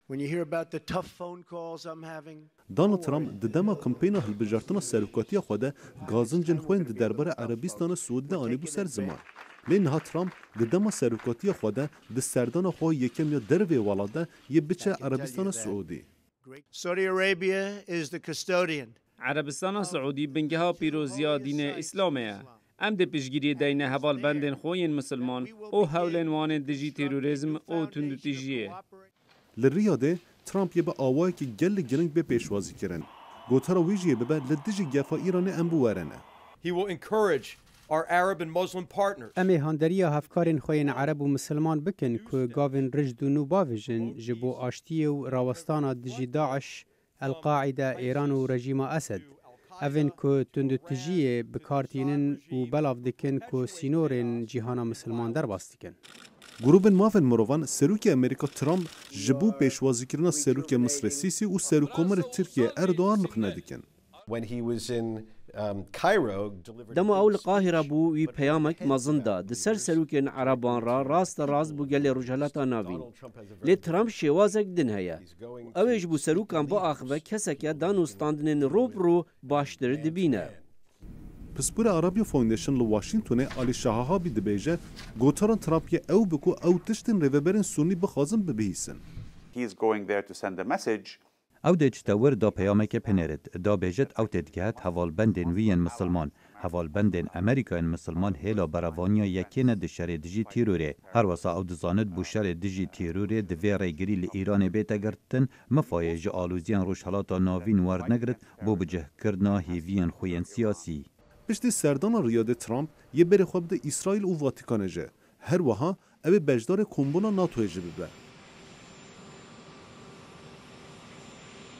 When you hear about the tough phone calls I'm having, دونالد ترامپ ددما کمپینا هلبجارتنا سرکاتی خود گازن جن خوین درباره عربستان سعودی آنی بو سر زمان. لینها ترامپ ددما سرکاتی خود د سردان خو یکم یا دروی ولاده یه بچه عربستان سعودی. Saudi Arabia is the custodian. عربستان سعودی بنگها پیروزیا دین اسلامه. ام ده پیشگیری دین هوال بندن خوین مسلمان او هولن وان دجی تروریسم او تندتیجیه. لریاده ترامپ یه با آوایی که گل گرنگ به پیشوازی کرن. گوتارا ویجیه به لدیجی گفا ایران انبوارنه. He will encourage our Arab and Muslim partners. امی هاندریا هفکارین خوین عرب و مسلمان بکن که گاوین رجد و نوباویجن جبو آشتی و راوستان دجی داعش القاعده ایران و رژیم اسد. اوین که تندتیجیه بکارتینن و بلاف دکن که سینورین جهان مسلمان در باستکن. گروه مافن مروان سروک امریکا ترامپ جبو پیشوازی کرنا سروک مصر سیسی و سروکومر ترکیه اردوغان نقنه دیکن. When he was in Cairo, دما اول قاهره بو وی پیامک مزندا د سروکن عربان را راست بو گل رجالتا ناوین لی ترامپ شوازک دن هيا اوج بو سروکان با اخوه کسک دانوستاندن روبرو باشتر دبینه. پسپور عربی فاوندیشن لو واشنگتن علی شاها بی دبیجه گوتارن ترامپ او بکو او تشتن ریوبرن سونی بخازم ببیسن. He is going there to send a message. او دج تور دا پیامک پنرد دا بیجت او تدگهت حوال بندن وین مسلمان حوال بندن امریکان مسلمان هیلا براوانیا یکین د شر دجی تیروره هر وسا او دزاند بو شر دجی تیروره د وی ریگری ل ایران بیت گرتن مفایج آلوزیان روشالاتا ناوین ورد نگرت بو بجه کرنا هیوین خوین سیاسی. پشت سردان ریاده ترامپ یه بره خواب ده اسرائیل و واتیکانه جه. هر وها او بجدار کمبونا ناتوی جه ببه.